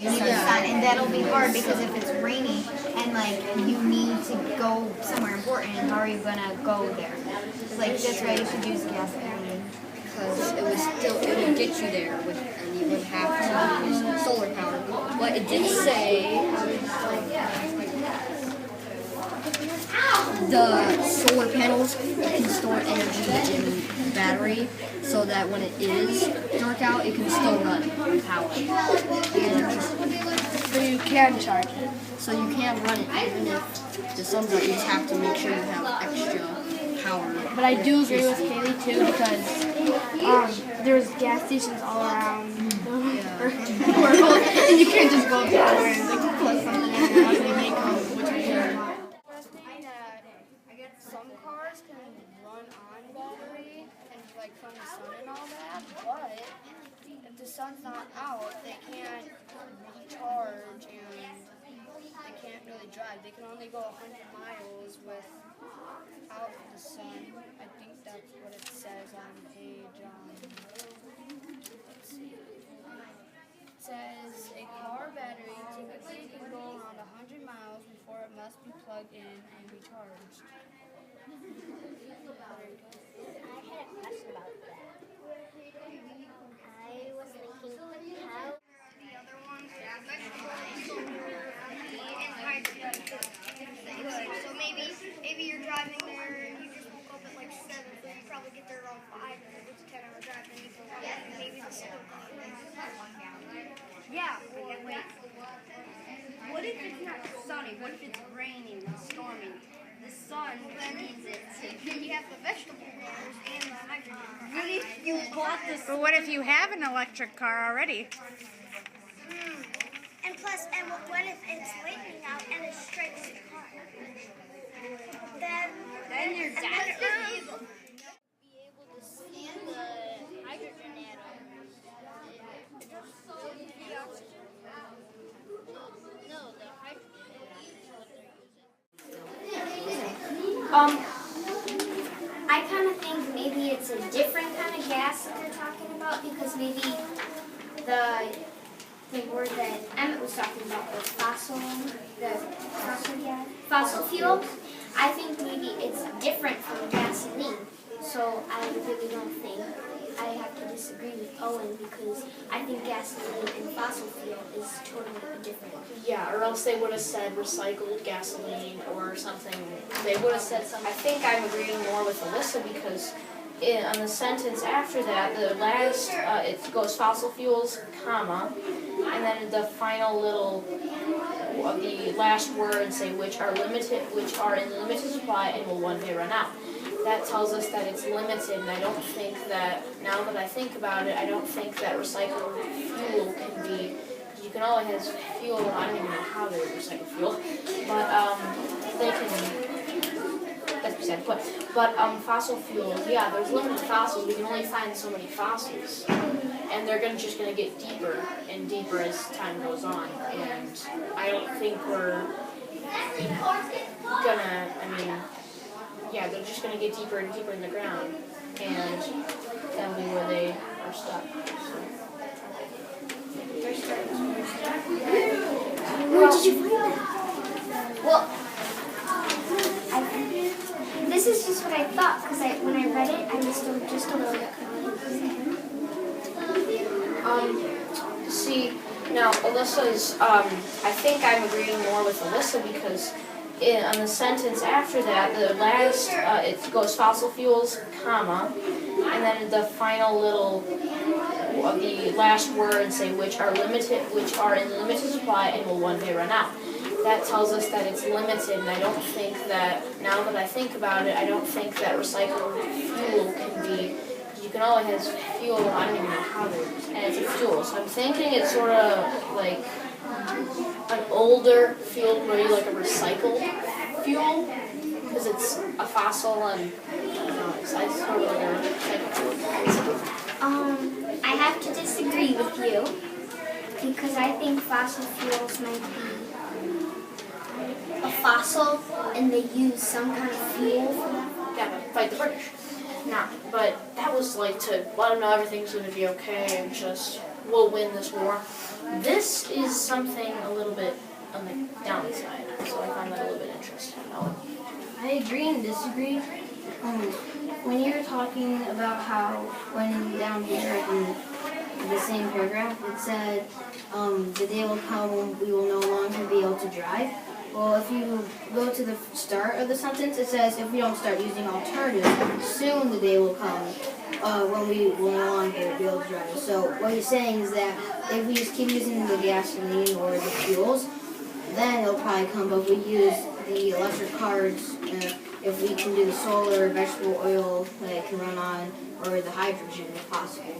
the sun, and that'll be hard because if it's rainy and like you need to go somewhere important, how are you gonna go there? It's like that's why you should use gasoline. Because it would get you there and you would have to use solar power. But it did say the solar panels can store energy in the battery so that when it is dark out, it can still run on power. So you can charge it. So you can run it even if the sun's out. You just have to make sure you have extra power. But I do agree with Kaylee too because there's gas stations all around the world, and you can't just go down there and like plug something in your house and make which I hear. Some cars can run on battery and like from the sun and all that, but if the sun's not out, they can't recharge and they can't really drive. They can only go 100 miles without the sun. I think that's what it says on page. Let's see. It says a car battery typically can go around 100 miles before it must be plugged in and recharged. I had a question about that. I was thinking how the other ones, vegetable, and hydrogen. So maybe you're driving there and you just woke up at like 7, so you probably get there around 5, and it's a 10-hour drive, and you go, maybe the still Yeah, well, wait. What if it's not sunny? What if it's raining and storming? The sun needs it to. Then you have the vegetable cars and the hydrogen cars. What if you bought this? But what if you have an electric car already? And plus, what if it's lightning out and it strikes the car? Then you're and dead. be able to see the hydrogen atoms. No, the hydrogen is what they're using. I kind of think maybe it's a different kind of gas that they're talking about because maybe the word that Emmett was talking about was fossil fuel. I think maybe it's different from gasoline. So I really don't think I have to disagree with Owen because I think gasoline and fossil fuel is totally different. Yeah, or else they would have said recycled gasoline or something. They would have said something. I think I'm agreeing more with Alyssa because on the sentence after that, the last, it goes fossil fuels, comma, and then the final little, the last words say which are in limited supply and will one day run out. That tells us that it's limited, and I don't think that, now that I think about it, I don't think that recycled fuel can be, you can always have fuel, I don't even know how they recycle fuel, but they can, that's beside the point. But fossil fuels, yeah, there's limited fossils, we can only find so many fossils, and they're just going to get deeper and deeper as time goes on, and I don't think we're gonna, yeah, they're just going to get deeper and deeper in the ground, and that'll be where they are stuck. Where did you find that? Well, this is just what I thought because when I read it, I was just a little bit confused. See, now Alyssa's, I think I'm agreeing more with Alyssa because on the sentence after that, the last, it goes fossil fuels, comma, and then the final little, the last words say which are in limited supply and will one day run out. That tells us that it's limited, and I don't think that, now that I think about it, I don't think that recycled fuel can be, you can always have fuel, I don't even know how they, and it's a fuel, so I'm thinking it's sort of like an older fuel, maybe like a recycled fuel, because it's a fossil and I don't know, it's sort of like a recycled fuel. I have to disagree with you because I think fossil fuels might be a fossil and they use some kind of fuel. Yeah, to fight the British. No, but that was like to let them know everything's going to be okay and just, we'll win this war. This is something a little bit on the downside, so I found that a little bit interesting. I agree and disagree. When you're talking about how, when down here in the same paragraph, it said, the day will come when we will no longer be able to drive. Well, if you go to the start of the sentence, it says, if we don't start using alternatives, soon the day will come when we will no longer be able to drive. So what he's saying is that if we just keep using the gasoline or the fuels, then it'll probably come, but if we use the electric cars, if we can do the solar, vegetable oil that it can run on, or the hydrogen if possible.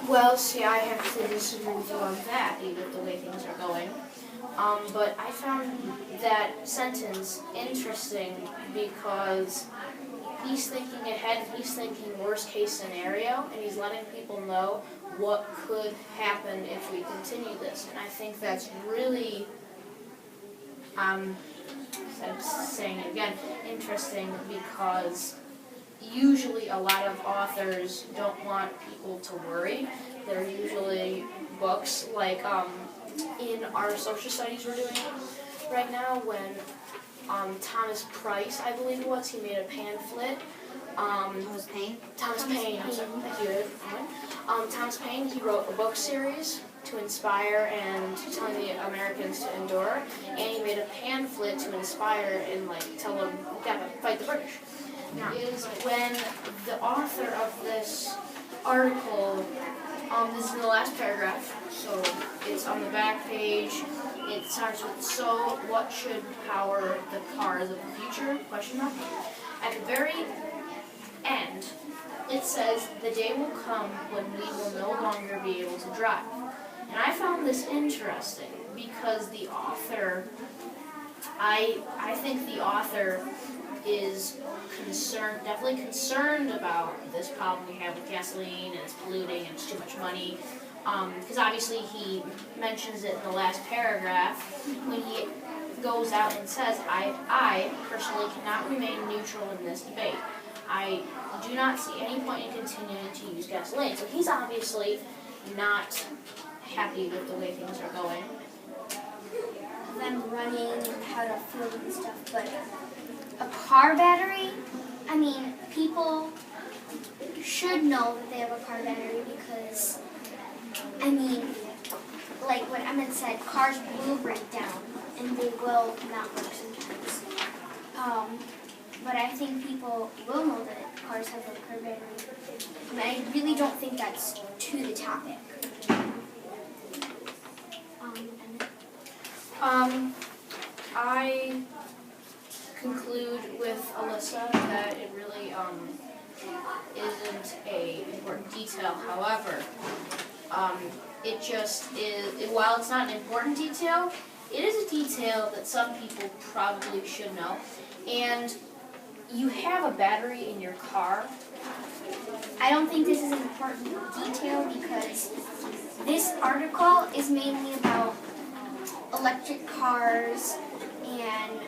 Well, see, I have to disagree with you on that, with the way things are going. But I found that sentence interesting because he's thinking ahead, he's thinking worst case scenario, and he's letting people know what could happen if we continue this. And I think that's really, I'm saying it again, interesting because usually a lot of authors don't want people to worry. They're usually books like in our social studies we're doing right now when Thomas Price, I believe it was, he made a pamphlet. Thomas Paine? Thomas Paine, I'm sorry, thank you. Thomas Paine, he wrote a book series to inspire and telling the Americans to endure, and he made a pamphlet to inspire and tell them, you gotta fight the British. Now, is when the author of this article, this is in the last paragraph, so it's on the back page. It starts with, so what should power the cars of the future? Question mark. At the very end, it says, the day will come when we will no longer be able to drive. And I found this interesting because the author, I think the author is concerned, definitely concerned about this problem we have with gasoline and it's polluting and it's too much money. Because obviously he mentions it in the last paragraph when he goes out and says, I personally cannot remain neutral in this debate. I do not see any point in continuing to use gasoline. So he's obviously not happy with the way things are going. Them running and how to fuel and stuff, but a car battery, I mean, people should know that they have a car battery because, I mean, like what Emmett said, cars will break down and they will not work sometimes. But I think people will know that cars have a car battery. And I really don't think that's to the topic. I conclude with Alyssa that it really isn't a important detail. However, it just is, while it's not an important detail, it is a detail that some people probably should know. And you have a battery in your car. I don't think this is an important detail because this article is mainly about electric cars and